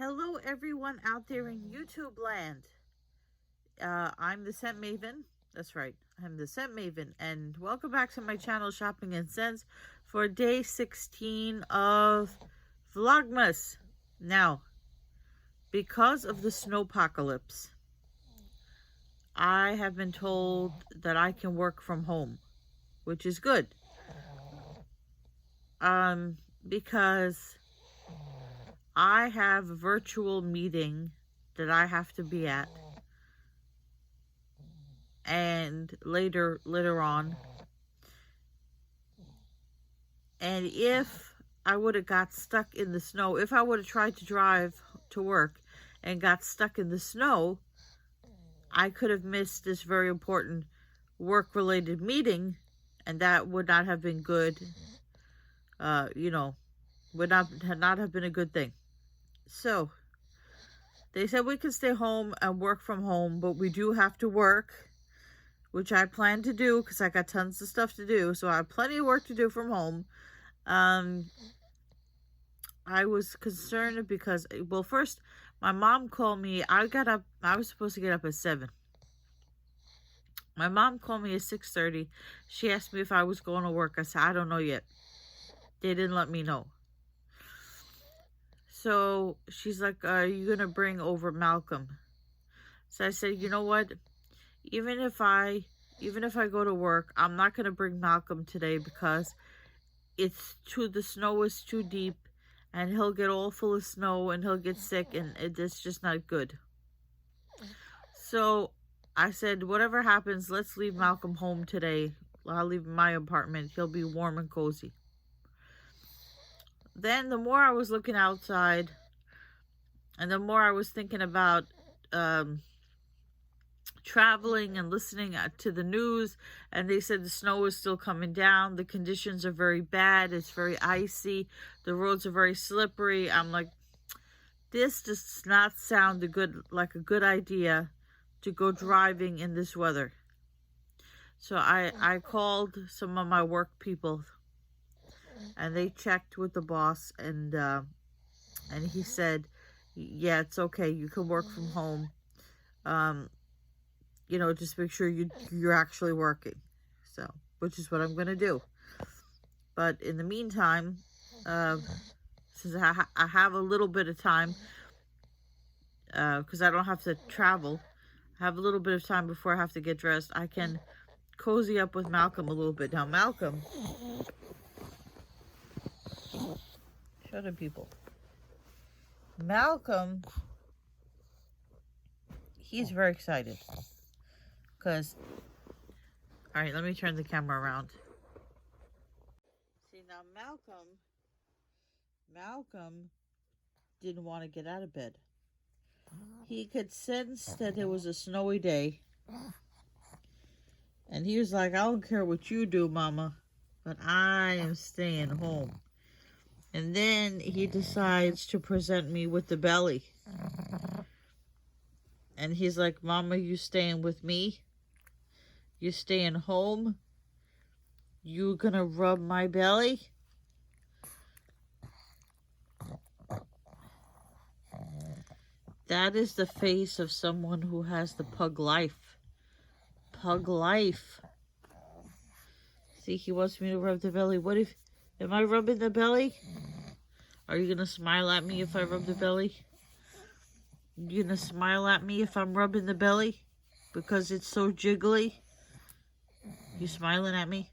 Hello everyone out there in YouTube land. I'm the Scent Maven. That's right, I'm the Scent Maven, and welcome back to my channel, Shopping and Scents, for day 16 of Vlogmas. Now, because of the snowpocalypse, I have been told that I can work from home, which is good. Because I have a virtual meeting that I have to be at, and later on, and if I would have got stuck in the snow, if I would have tried to drive to work and got stuck in the snow, I could have missed this very important work-related meeting, and that would not have been good. Would not have been a good thing. So they said we could stay home and work from home, but we do have to work, which I plan to do because I got tons of stuff to do. So I have plenty of work to do from home. I was concerned because, well, first, my mom called me. I was supposed to get up at 7. My mom called me at 6:30. She asked me if I was going to work. I said, I don't know yet. They didn't let me know. So she's like, are you going to bring over Malcolm? So I said, you know what? Even if I go to work, I'm not going to bring Malcolm today because the snow is too deep and he'll get all full of snow and he'll get sick, and it's just not good. So I said, whatever happens, let's leave Malcolm home today. I'll leave my apartment. He'll be warm and cozy. Then the more I was looking outside and the more I was thinking about traveling and listening to the news, and they said the snow is still coming down. The conditions are very bad. It's very icy. The roads are very slippery. I'm like, this does not sound like a good idea to go driving in this weather. So I called some of my work people, and they checked with the boss, and he said, yeah, it's okay. You can work from home. Just make sure you're actually working. So, which is what I'm going to do. But in the meantime, since I have a little bit of time, because I don't have to travel, I have a little bit of time before I have to get dressed, I can cozy up with Malcolm a little bit. Now, Malcolm, shut up, people. Malcolm, he's very excited. Because, all right, let me turn the camera around. See, now Malcolm didn't want to get out of bed. He could sense that it was a snowy day. And he was like, I don't care what you do, Mama, but I am staying home. And then he decides to present me with the belly. And he's like, Mama, you staying with me? You staying home? You gonna rub my belly? That is the face of someone who has the pug life. Pug life. See, he wants me to rub the belly. Am I rubbing the belly? Are you gonna smile at me if I rub the belly? You gonna smile at me if I'm rubbing the belly? Because it's so jiggly? You smiling at me?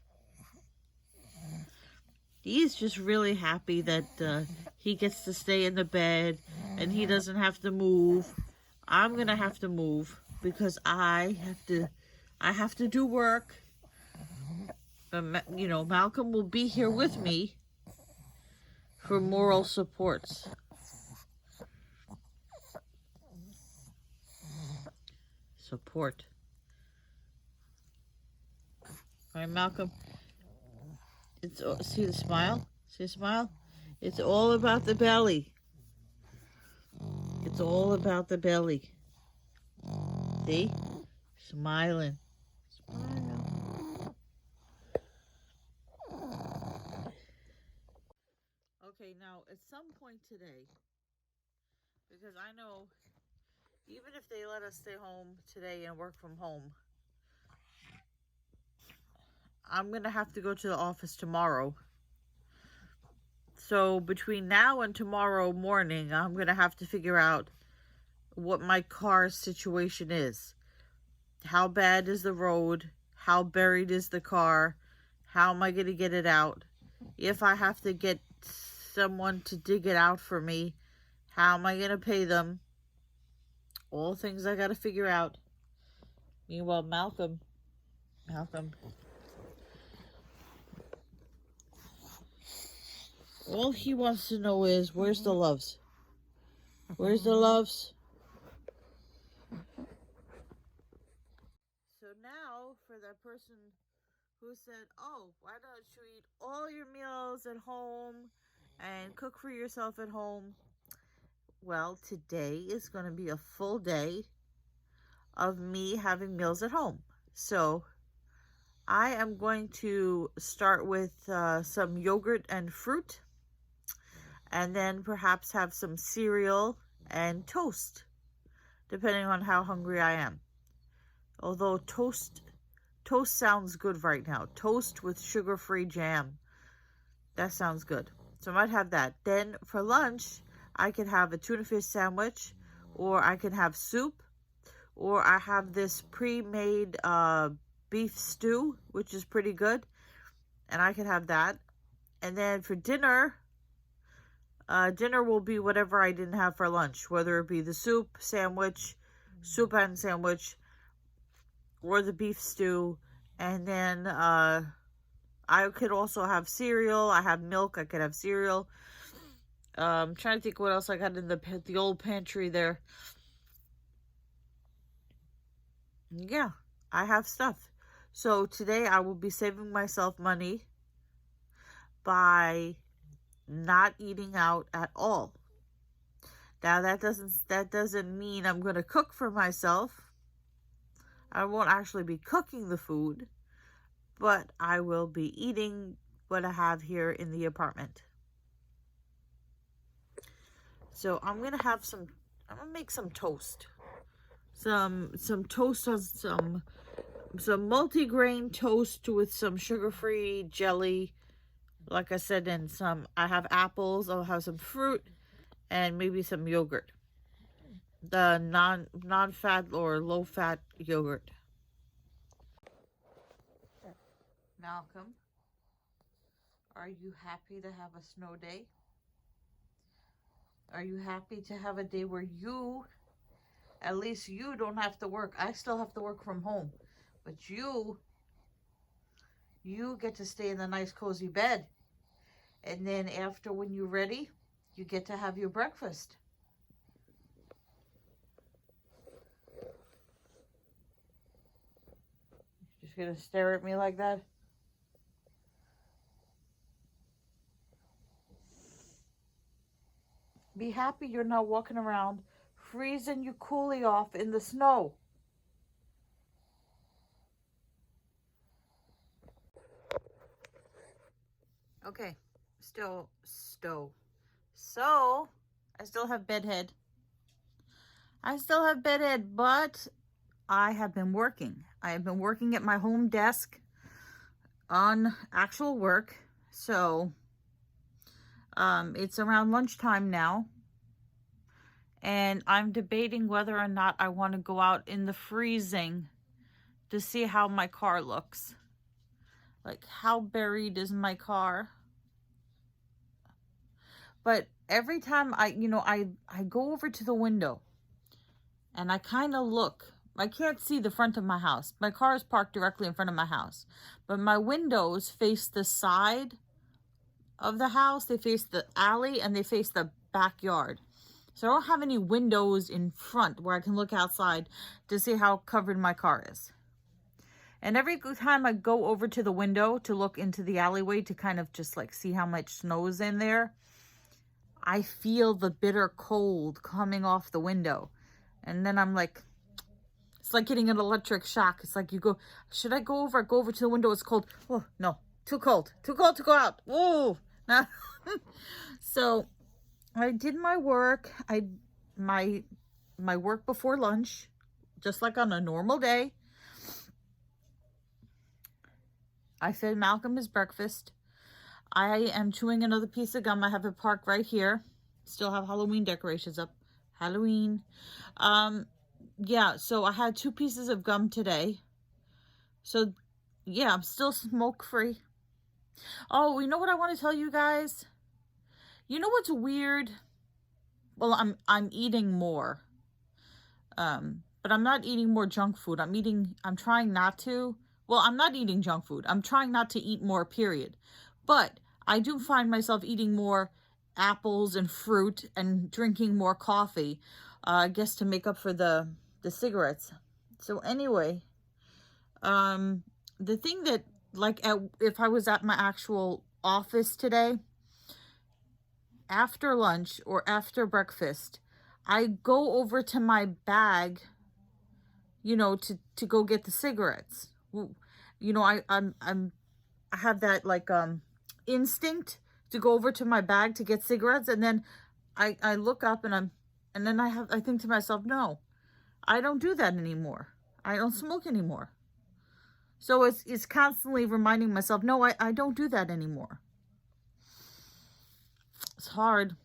He's just really happy that he gets to stay in the bed and he doesn't have to move. I'm gonna have to move because I have to do work. But Malcolm will be here with me for moral supports. Support. All right, Malcolm. See the smile? See the smile? It's all about the belly. It's all about the belly. See? Smiling. Smile. Okay, now at some point today, Because I know even if they let us stay home today and work from home, I'm going to have to go to the office tomorrow. So between now and tomorrow morning, I'm going to have to figure out what my car situation is. How bad is the road? How buried is the car? How am I going to get it out? If I have to get someone to dig it out for me, how am I going to pay them? All things I got to figure out. Meanwhile, Malcolm. All he wants to know is, where's the loves? Where's the loves? So now, for that person who said, oh, why don't you eat all your meals at home and cook for yourself at home? Well, today is going to be a full day of me having meals at home. So I am going to start with some yogurt and fruit, and then perhaps have some cereal and toast, depending on how hungry I am. Although toast sounds good right now. Toast with sugar-free jam. That sounds good. So I might have that. Then for lunch, I could have a tuna fish sandwich, or I can have soup, or I have this pre-made beef stew, which is pretty good, and I could have that. And then for dinner, dinner will be whatever I didn't have for lunch, whether it be the soup and sandwich, or the beef stew. And then I could also have cereal. I have milk. I could have cereal. I'm trying to think what else I got in the old pantry there. Yeah, I have stuff. So today I will be saving myself money by not eating out at all. Now that doesn't mean I'm going to cook for myself. I won't actually be cooking the food, but I will be eating what I have here in the apartment. So I'm going to make some toast. Some toast on some multigrain toast with some sugar-free jelly. Like I said, and I have apples, I'll have some fruit, and maybe some yogurt. The non-fat or low-fat yogurt. Malcolm, are you happy to have a snow day? Are you happy to have a day where at least you don't have to work? I still have to work from home, but you get to stay in the nice cozy bed. And then after, when you're ready, you get to have your breakfast. You're just going to stare at me like that? Be happy you're not walking around freezing your coolie off in the snow. Okay. So, I still have bedhead. But I have been working. I have been working at my home desk on actual work. So, it's around lunchtime now. And I'm debating whether or not I want to go out in the freezing to see how my car looks. Like, how buried is my car? But every time I go over to the window and I kind of look. I can't see the front of my house. My car is parked directly in front of my house. But my windows face the side of the house. They face the alley and they face the backyard. So I don't have any windows in front where I can look outside to see how covered my car is. And every time I go over to the window to look into the alleyway to kind of just like see how much snow is in there, I feel the bitter cold coming off the window. And then I'm like, it's like getting an electric shock. It's like you go, should I go over? I go over to the window. It's cold. Oh, no. Too cold. Too cold to go out. Whoa. So I did my work. I my work before lunch, just like on a normal day. I fed Malcolm his breakfast. I am chewing another piece of gum. I have it parked right here. Still have Halloween decorations up. Halloween. Yeah, so I had 2 pieces of gum today. So, yeah, I'm still smoke-free. Oh, you know what I want to tell you guys? You know what's weird? Well, I'm eating more. But I'm not eating more junk food. I'm trying not to. Well, I'm not eating junk food. I'm trying not to eat more, period. But I do find myself eating more apples and fruit and drinking more coffee, I guess to make up for the cigarettes. So anyway, the thing that, like, if I was at my actual office today, after lunch or after breakfast, I go over to my bag, you know, to go get the cigarettes. You know, I have that, like, instinct to go over to my bag to get cigarettes, and then I look up and then I think to myself, no, I don't do that anymore. I don't smoke anymore. So it's constantly reminding myself, no, I don't do that anymore. It's hard.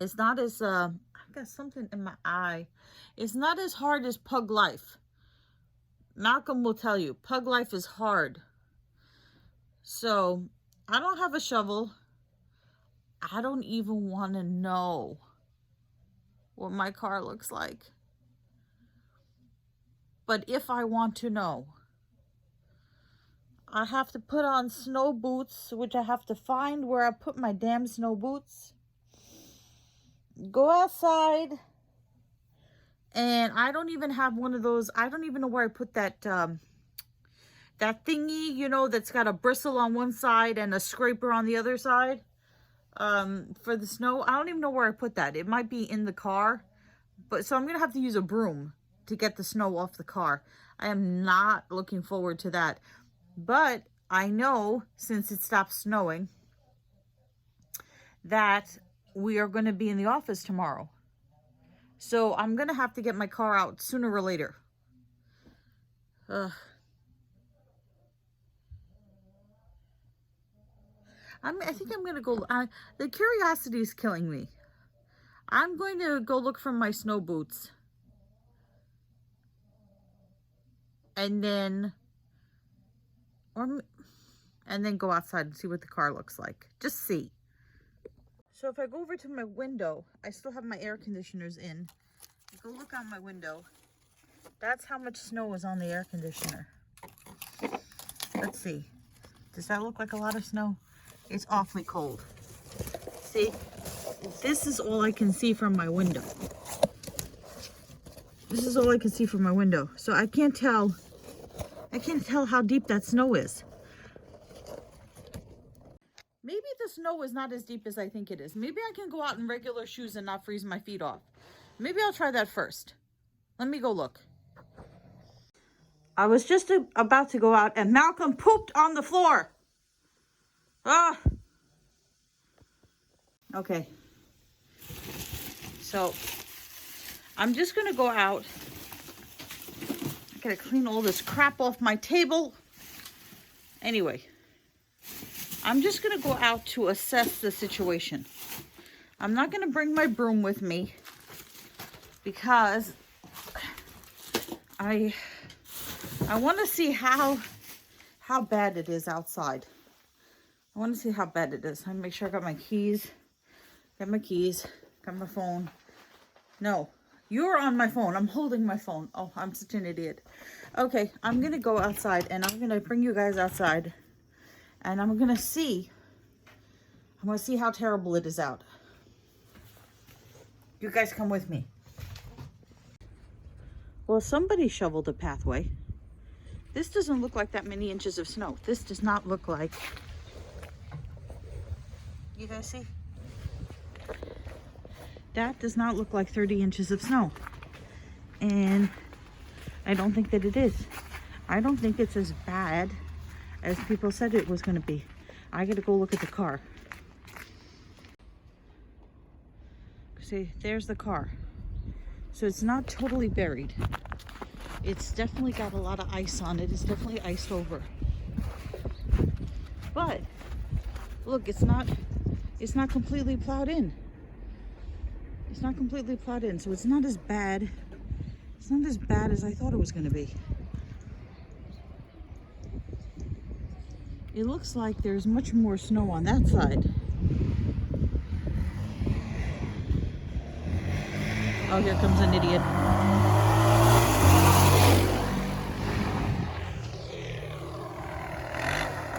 It's not as I got something in my eye. It's not as hard as pug life. Malcolm will tell you, pug life is hard. So I don't have a shovel. I don't even want to know what my car looks like. But if I want to know, I have to put on snow boots, which I have to find where I put my damn snow boots. Go outside. And I don't even have one of those. I don't even know where I put that that thingy, you know, that's got a bristle on one side and a scraper on the other side for the snow. I don't even know where I put that. It might be in the car. But so I'm going to have to use a broom to get the snow off the car. I am not looking forward to that. But I know, since it stopped snowing, that we are going to be in the office tomorrow. So I'm going to have to get my car out sooner or later. I think I'm going to go... the curiosity is killing me. I'm going to go look for my snow boots. And then go outside and see what the car looks like. Just see. So if I go over to my window, I still have my air conditioners in. I go look out my window. That's how much snow is on the air conditioner. Let's see. Does that look like a lot of snow? It's awfully cold. See? This is all I can see from my window. This is all I can see from my window. So I can't tell how deep that snow is. Maybe the snow is not as deep as I think it is. Maybe I can go out in regular shoes and not freeze my feet off. Maybe I'll try that first. Let me go look. I was just about to go out and Malcolm pooped on the floor. Ah. Okay. So I'm just going to go out. I got to clean all this crap off my table. Anyway. I'm just going to go out to assess the situation. I'm not going to bring my broom with me because I want to see how bad it is outside. I want to see how bad it is. I make sure I got my keys. Got my keys. Got my phone. No, you're on my phone. I'm holding my phone. Oh, I'm such an idiot. Okay, I'm going to go outside and I'm going to bring you guys outside. And I'm going to see how terrible it is out. You guys come with me. Well, somebody shoveled a pathway. This doesn't look like that many inches of snow. This does not look like... You guys see? That does not look like 30 inches of snow. And I don't think that it is. I don't think it's as bad as people said it was going to be. I got to go look at the car. See, there's the car. So it's not totally buried. It's definitely got a lot of ice on it. It's definitely iced over. But look, it's not completely plowed in. It's not completely plowed in, so it's not as bad. It's not as bad as I thought it was going to be. It looks like there's much more snow on that side. Oh, here comes an idiot.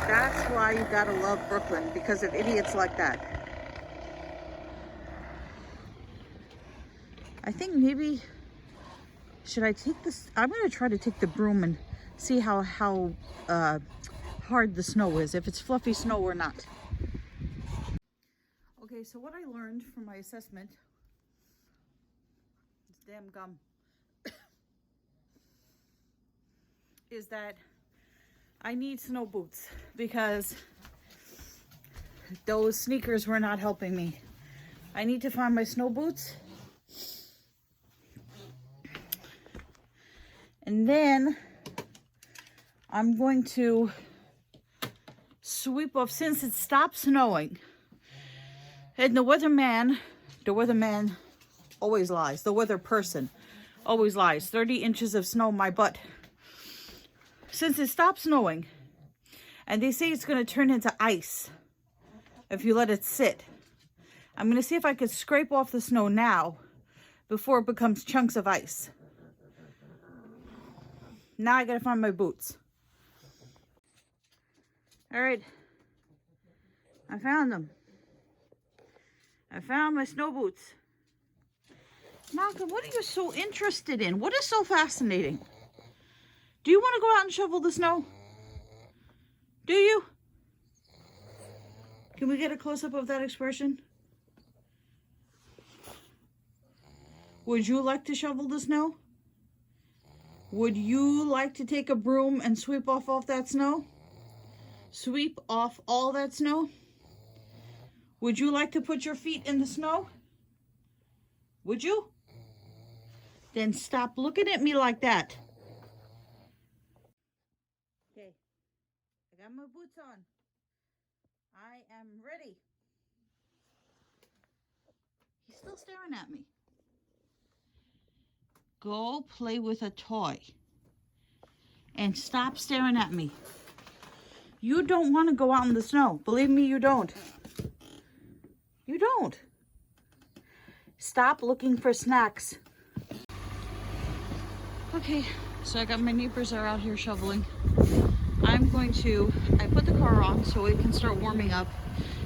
That's why you gotta love Brooklyn, because of idiots like that. I think maybe, should I take this? I'm gonna try to take the broom and see how hard the snow is, if it's fluffy snow or not. Okay, so what I learned from my assessment, this damn gum, is that I need snow boots because those sneakers were not helping me. I need to find my snow boots. And then I'm going to sweep off, since it stopped snowing. And the weatherman always lies. The weather person always lies. 30 inches of snow, my butt. Since it stopped snowing, and they say it's going to turn into ice if you let it sit, I'm going to see if I could scrape off the snow now before it becomes chunks of ice. Now I got to find my boots. All right. I found them. I found my snow boots. Malcolm, what are you so interested in? What is so fascinating? Do you want to go out and shovel the snow? Do you? Can we get a close-up of that expression? Would you like to shovel the snow? Would you like to take a broom and sweep off all that snow? Sweep off all that snow? Would you like to put your feet in the snow? Would you? Then stop looking at me like that. Okay, I got my boots on. I am ready. He's still staring at me. Go play with a toy. And stop staring at me. You don't want to go out in the snow. Believe me, you don't. You don't. Stop looking for snacks. Okay, so I got my neighbors are out here shoveling. I put the car on so it can start warming up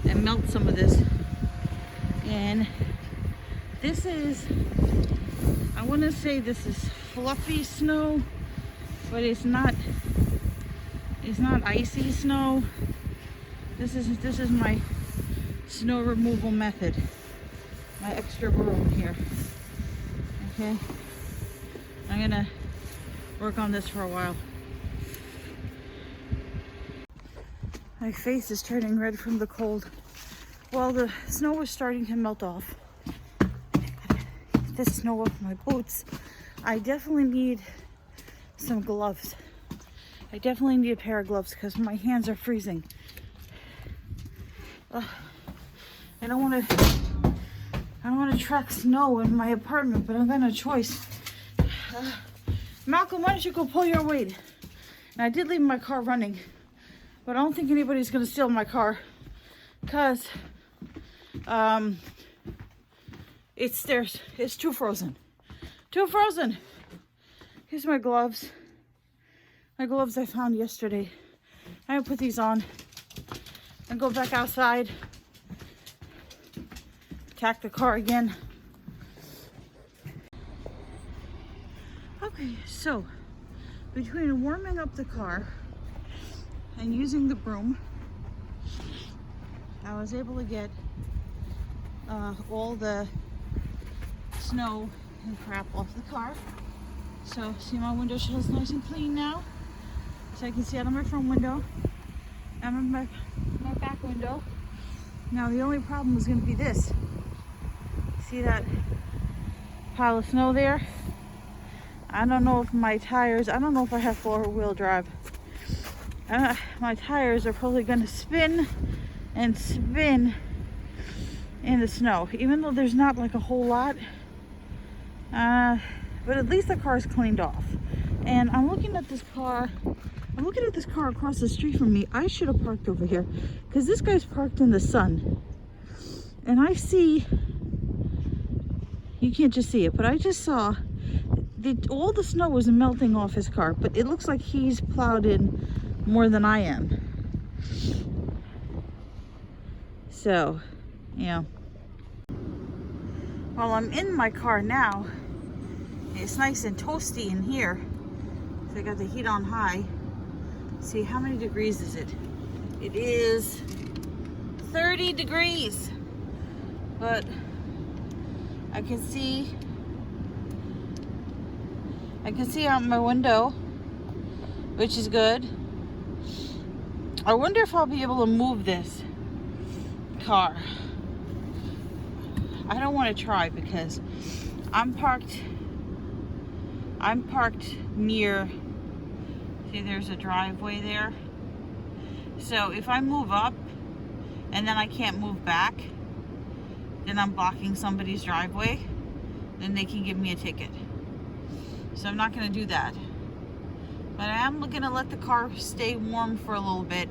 and melt some of this. And this is, I want to say this is fluffy snow, but it's not icy snow. This is my snow removal method. My extra broom here. Okay. I'm gonna work on this for a while. My face is turning red from the cold. Well, the snow is starting to melt off. Get this snow off my boots. I definitely need some gloves. I definitely need a pair of gloves because my hands are freezing. I don't want to track snow in my apartment, but I've got no choice. Malcolm, why don't you go pull your weight? And I did leave my car running, but I don't think anybody's gonna steal my car because it's too frozen. Too frozen. Here's my gloves. My gloves I found yesterday. I'm gonna put these on and go back outside. Tack the car again. Okay, so between warming up the car and using the broom, I was able to get all the snow and crap off the car. So see, my window shell's nice and clean now. So I can see out of my front window and my back window. Now the only problem is going to be this. See that pile of snow there? I don't know if my tires, I don't know if I have four-wheel drive. My tires are probably going to spin and spin in the snow, even though there's not like a whole lot. But at least the car is cleaned off. And I'm looking at this car. I'm looking at this car across the street from me. I should have parked over here because this guy's parked in the sun. And I see, you can't just see it, but I just saw all the snow was melting off his car, but it looks like he's plowed in more than I am. So, yeah. Well, I'm in my car now. It's nice and toasty in here. So I got the heat on high. See, how many degrees is it? It is 30 degrees. But I can see out my window, which is good. I wonder if I'll be able to move this car. I don't want to try because I'm parked near, see there's a driveway there. So if I move up and then I can't move back, then I'm blocking somebody's driveway, then they can give me a ticket. So I'm not going to do that. But I am going to let the car stay warm for a little bit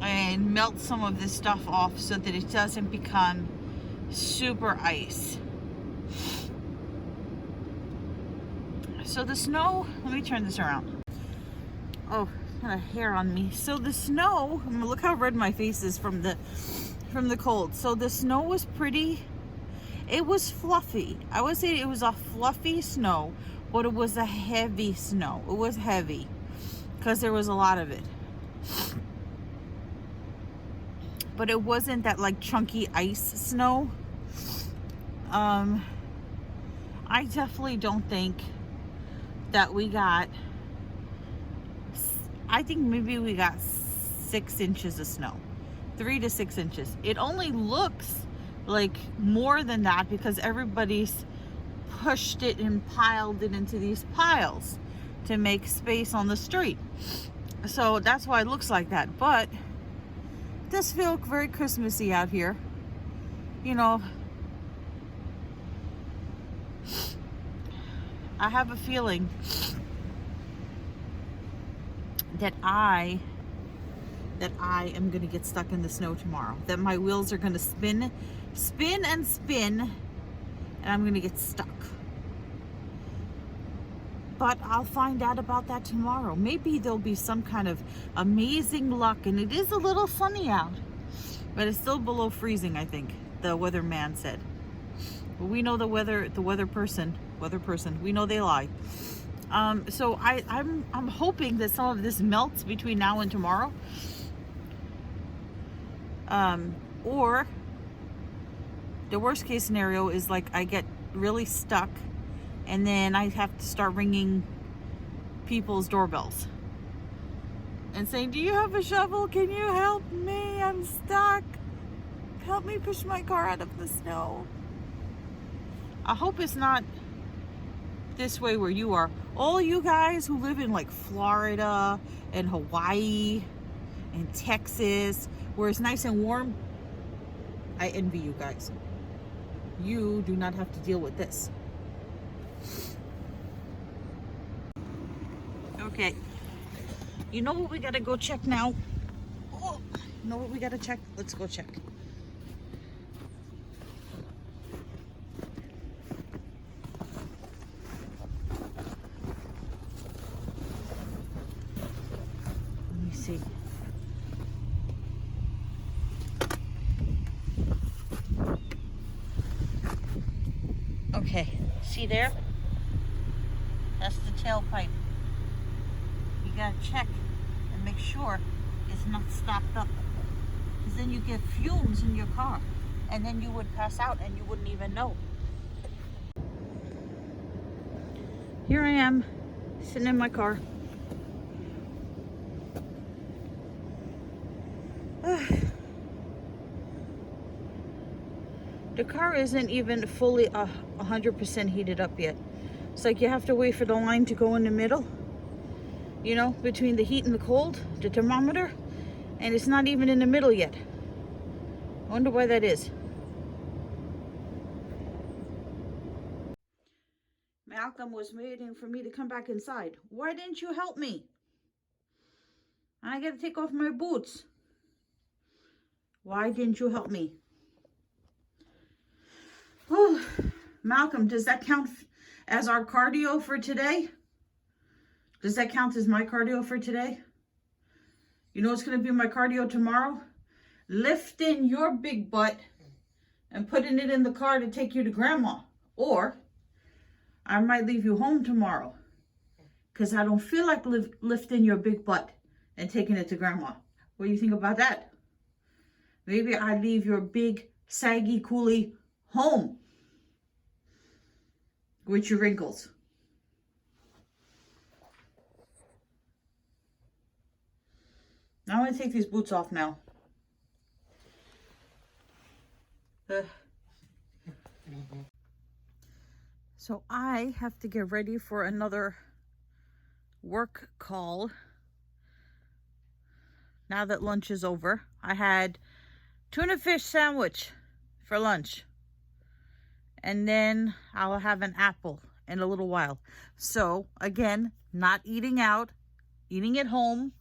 and melt some of this stuff off so that it doesn't become super ice. So the snow, let me turn this around. Oh, got a hair on me. So the snow, look how red my face is from the cold. So the snow was pretty, it was fluffy. I would say it was a fluffy snow, but it was a heavy snow. It was heavy because there was a lot of it. But it wasn't that like chunky ice snow. I definitely don't think that we got, I think maybe we got 6 inches of snow, 3 to 6 inches. It only looks like more than that because everybody's pushed it and piled it into these piles to make space on the street. So that's why it looks like that. But it does feel very Christmassy out here. You know, I have a feeling that I am going to get stuck in the snow tomorrow. That my wheels are going to spin and spin, and I'm going to get stuck. But I'll find out about that tomorrow. Maybe there'll be some kind of amazing luck, and it is a little sunny out, but it's still below freezing, I think, the weatherman said. But we know the weather person, we know they lie. So I'm hoping that some of this melts between now and tomorrow. Or the worst case scenario is like I get really stuck and then I have to start ringing people's doorbells and saying, do you have a shovel? Can you help me? I'm stuck. Help me push my car out of the snow. I hope it's not this way where you are. All you guys who live in like Florida and Hawaii and Texas, where it's nice and warm, I envy you guys. You do not have to deal with this. Okay, you know what we gotta go check now? Oh, you know what we gotta check? Let's go check. Let me see. Okay, see there? That's the tailpipe. You gotta check and make sure it's not stopped up, because then you get fumes in your car and then you would pass out and you wouldn't even know. Here I am sitting in my car. The car isn't even fully 100% heated up yet. It's like you have to wait for the line to go in the middle, you know, between the heat and the cold, the thermometer, and it's not even in the middle yet. I wonder why that is. Malcolm was waiting for me to come back inside. Why didn't you help me? I gotta take off my boots. Why didn't you help me? Oh, Malcolm, does that count as our cardio for today? Does that count as my cardio for today? You know what's going to be my cardio tomorrow? Lifting your big butt and putting it in the car to take you to grandma. Or I might leave you home tomorrow because I don't feel like lifting your big butt and taking it to grandma. What do you think about that? Maybe I leave your big, saggy coolie home with your wrinkles. Now I'm going to take these boots off now. So I have to get ready for another work call now that lunch is over. I had tuna fish sandwich for lunch. And then I'll have an apple in a little while. So again, not eating out, eating at home.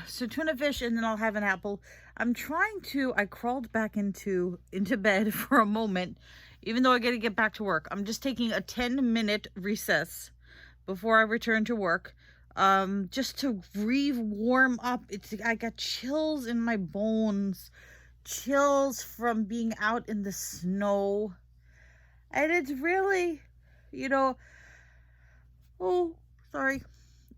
So tuna fish, and then I'll have an apple. I crawled back into bed for a moment, even though I got to get back to work. I'm just taking a 10-minute recess before I return to work, just to warm up. I got chills in my bones, chills from being out in the snow, and it's really, you know,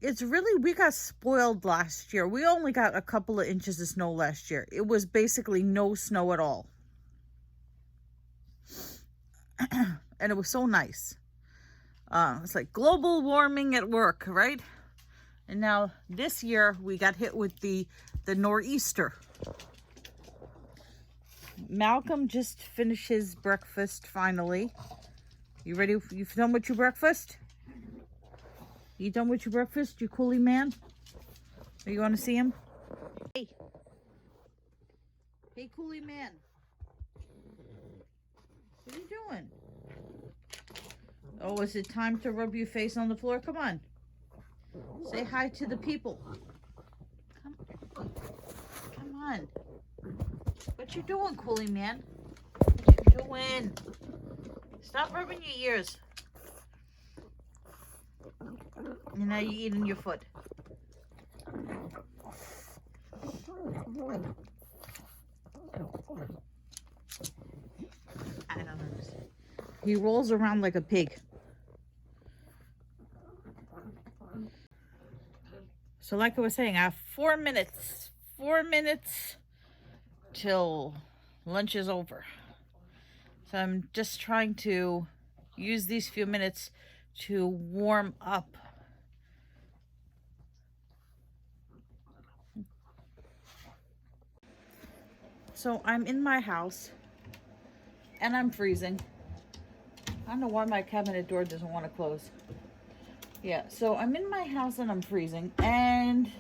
it's really, we got spoiled last year. We only got a couple of inches of snow last year. It was basically no snow at all. And it was so nice. It's like global warming at work, right? And now this year we got hit with the nor'easter. Malcolm just finished his breakfast finally. You ready? You done with your breakfast? You done with your breakfast, you coolie man? Are you want to see him? Hey. Hey, coolie man. What are you doing? Oh, is it time to rub your face on the floor? Come on. Say hi to the people. Come on. What you doing, coolie man? What you doing? Stop rubbing your ears. And now you're eating your foot. I don't understand. He rolls around like a pig. So like I was saying, I have 4 minutes. 4 minutes till lunch is over. So I'm just trying to use these few minutes to warm up. So I'm in my house and I'm freezing. I don't know why my cabinet door doesn't want to close. Yeah, so I'm in my house and I'm freezing, and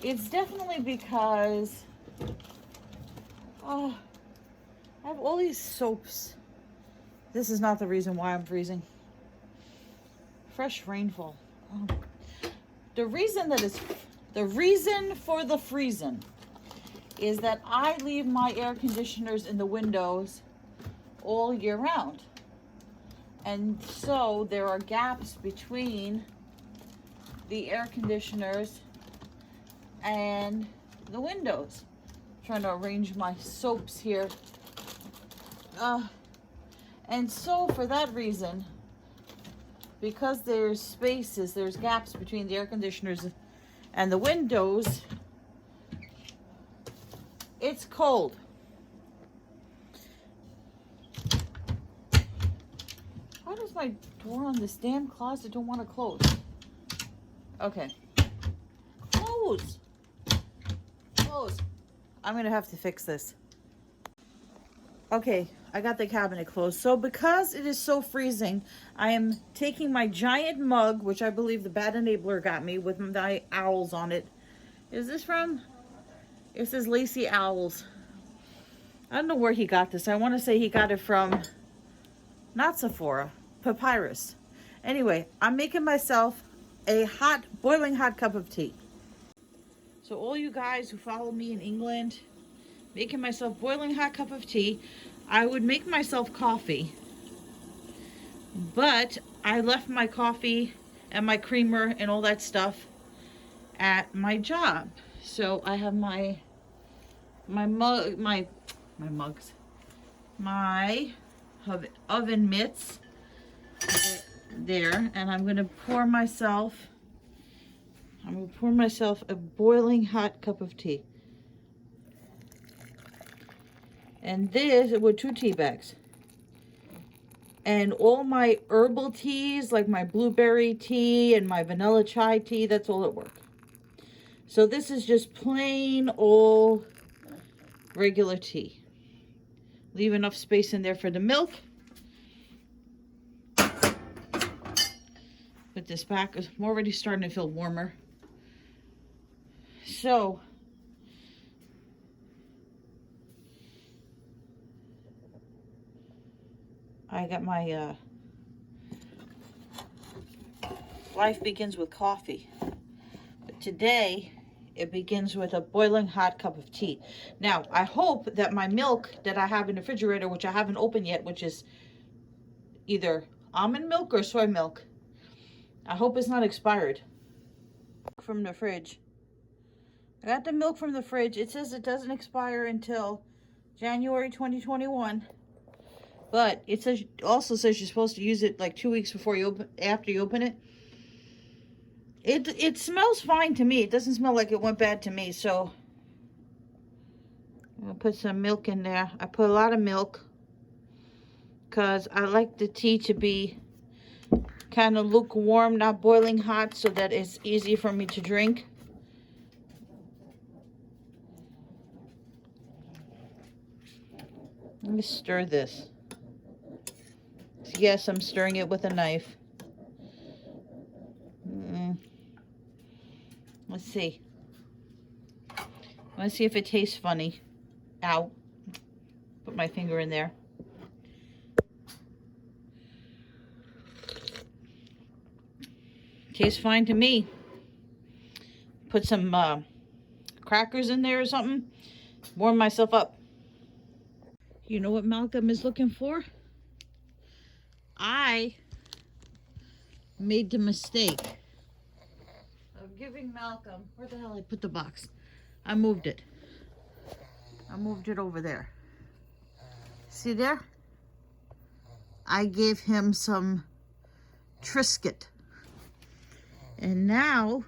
it's definitely because I have all these soaps. This is not the reason why I'm freezing. Fresh rainfall. Oh. The reason for the freezing is that I leave my air conditioners in the windows all year round. And so there are gaps between the air conditioners and the windows. I'm trying to arrange my soaps here. And so for that reason, because there's spaces, there's gaps between the air conditioners and the windows, it's cold. Why does my door on this damn closet don't want to close? Okay. Close. Close. I'm going to have to fix this. Okay, I got the cabinet closed. So because it is so freezing, I am taking my giant mug, which I believe the bad enabler got me, with my owls on it. Is this from? It says Lacy Owls. I don't know where he got this. I want to say he got it from, not Sephora, Papyrus. Anyway, I'm making myself a boiling hot cup of tea. So all you guys who follow me in England, making myself boiling hot cup of tea. I would make myself coffee, but I left my coffee and my creamer and all that stuff at my job. So I have my mugs, my oven mitts there, and I'm gonna pour myself a boiling hot cup of tea. And this with 2 tea bags. And all my herbal teas, like my blueberry tea and my vanilla chai tea, that's all at work. So this is just plain old regular tea. Leave enough space in there for the milk. Put this back. I'm already starting to feel warmer. So I got my life begins with coffee. But today it begins with a boiling hot cup of tea. Now, I hope that my milk that I have in the refrigerator, which I haven't opened yet, which is either almond milk or soy milk, I hope it's not expired. From the fridge. I got the milk from the fridge. It says it doesn't expire until January 2021. But it says, also says you're supposed to use it like 2 weeks before after you open it. It smells fine to me. It doesn't smell like it went bad to me. So I'm gonna put some milk in there. I put a lot of milk because I like the tea to be kind of lukewarm, not boiling hot, so that it's easy for me to drink. Let me stir this. Yes, I'm stirring it with a knife. Let's see. Let's see if it tastes funny. Ow. Put my finger in there. Tastes fine to me. Put some crackers in there or something. Warm myself up. You know what Malcolm is looking for? I made the mistake of giving Malcolm, where the hell I put the box? I moved it. I moved it over there. See there? I gave him some Triscuit. And now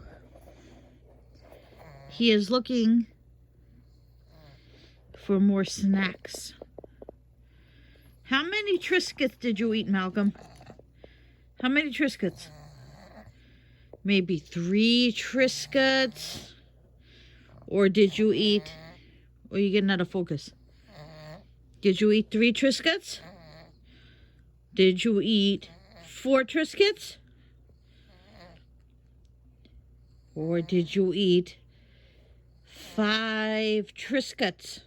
he is looking for more snacks. How many Triscuits did you eat, Malcolm? How many Triscuits? Maybe 3 Triscuits? Or did you eat... Or you getting out of focus? Did you eat 3 Triscuits? Did you eat 4 Triscuits? Or did you eat 5 Triscuits?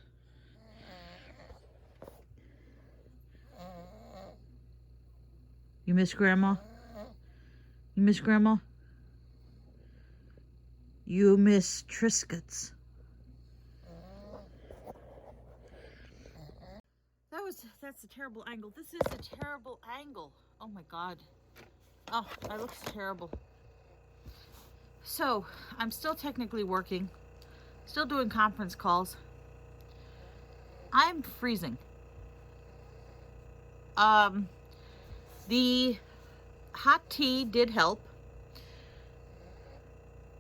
You miss Grandma? You miss Grandma? You miss Triscuits. That's a terrible angle. This is a terrible angle. Oh my God. Oh, that looks terrible. So, I'm still technically working. Still doing conference calls. I'm freezing. The hot tea did help.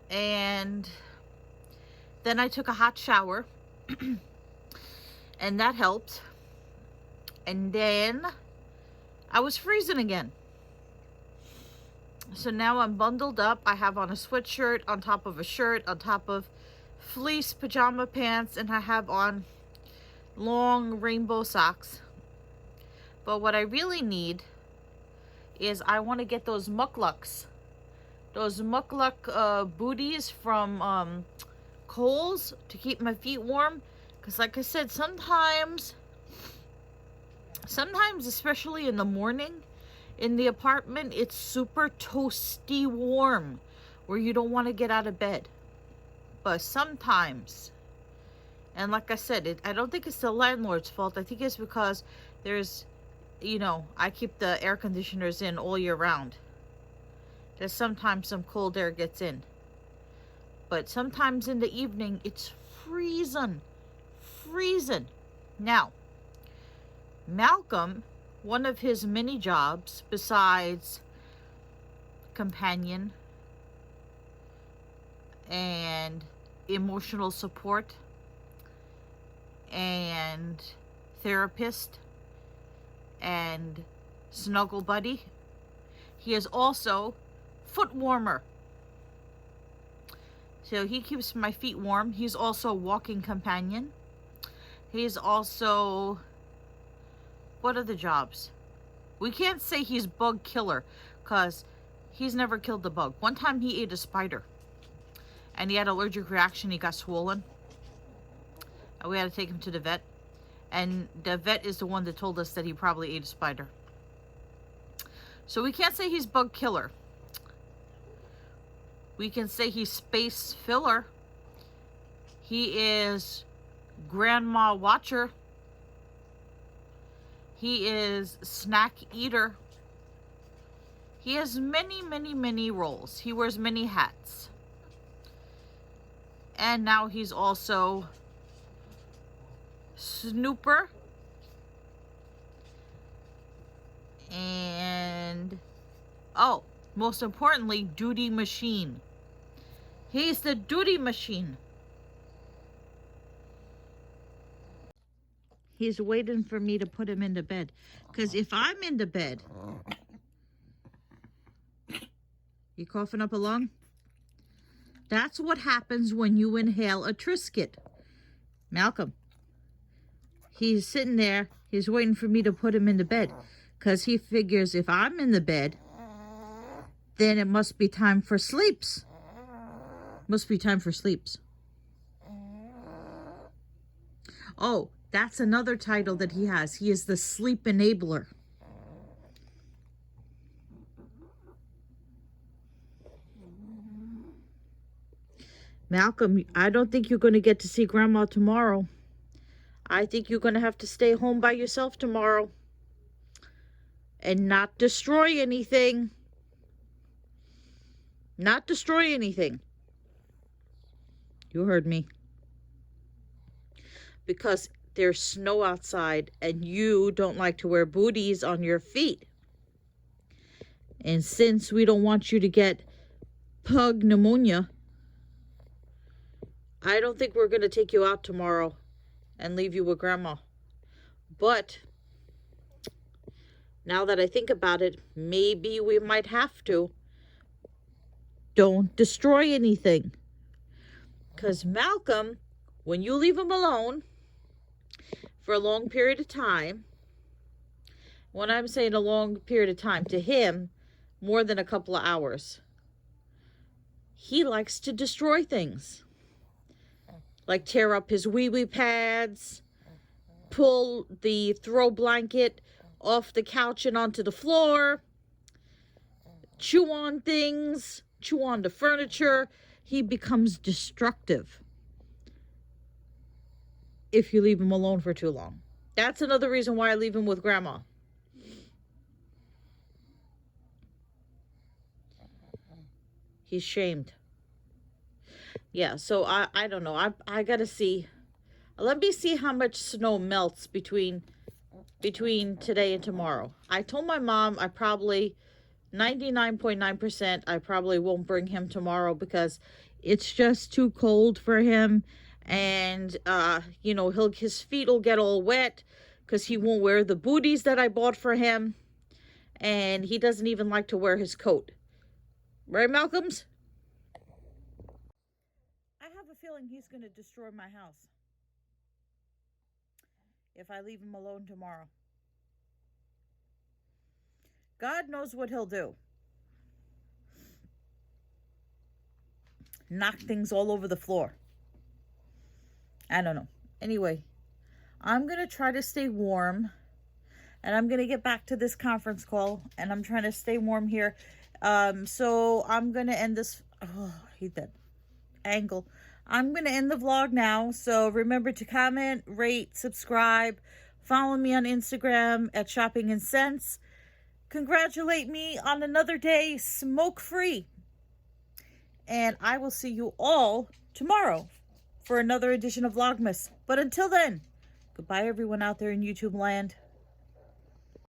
And then I took a hot shower. And that helped. And then I was freezing again. So now I'm bundled up. I have on a sweatshirt on top of a shirt, on top of fleece pajama pants, and I have on long rainbow socks. But what I really need is I want to get those mukluks. Those mukluk booties from Kohl's to keep my feet warm. Because like I said, sometimes, especially in the morning, in the apartment, it's super toasty warm where you don't want to get out of bed. But sometimes, and like I said, I don't think it's the landlord's fault. I think it's because there's, you know, I keep the air conditioners in all year round. There's sometimes some cold air gets in. But sometimes in the evening, it's freezing. Freezing. Now, Malcolm, one of his many jobs besides companion and emotional support and therapist and snuggle buddy, he is also foot warmer. So he keeps my feet warm. He's also walking companion. He's also, what are the jobs? We can't say he's bug killer because he's never killed the bug. One time he ate a spider and he had an allergic reaction. He got swollen and we had to take him to the vet. And the vet is the one that told us that he probably ate a spider. So we can't say he's bug killer. We can say he's space filler. He is grandma watcher. He is snack eater. He has many, many, many roles. He wears many hats. And now he's also snooper. And, oh, most importantly, duty machine. He's the duty machine. He's waiting for me to put him into bed. Because if I'm into bed... You coughing up a lung? That's what happens when you inhale a Triscuit. Malcolm. He's sitting there. He's waiting for me to put him into bed. Because he figures if I'm in the bed, then it must be time for sleeps. Must be time for sleeps. Oh, that's another title that he has. He is the sleep enabler. Malcolm, I don't think you're going to get to see Grandma tomorrow. I think you're going to have to stay home by yourself tomorrow. And not destroy anything. Not destroy anything. You heard me. Because there's snow outside and you don't like to wear booties on your feet. And since we don't want you to get pug pneumonia, I don't think we're going to take you out tomorrow and leave you with Grandma. But now that I think about it, maybe we might have to. Don't destroy anything. Because Malcolm, when you leave him alone for a long period of time, when I'm saying a long period of time, to him, more than a couple of hours, he likes to destroy things. Like tear up his wee-wee pads, pull the throw blanket off the couch and onto the floor, chew on things, chew on the furniture. He becomes destructive if you leave him alone for too long. That's another reason why I leave him with Grandma. He's shamed. Yeah, so I don't know. I gotta see. Let me see how much snow melts between today and tomorrow. I told my mom I probably 99.9% I probably won't bring him tomorrow because it's just too cold for him, and you know, his feet will get all wet because he won't wear the booties that I bought for him, and he doesn't even like to wear his coat. Right, Malcolms? I have a feeling he's going to destroy my house if I leave him alone tomorrow. God knows what he'll do. Knock things all over the floor. I don't know. Anyway, I'm going to try to stay warm. And I'm going to get back to this conference call. And I'm trying to stay warm here. So I'm going to end this. Oh, I hate that angle. I'm going to end the vlog now. So remember to comment, rate, subscribe. Follow me on Instagram at Shopping and Sense. Congratulate me on another day smoke-free. And I will see you all tomorrow for another edition of Vlogmas. But until then, goodbye everyone out there in YouTube land.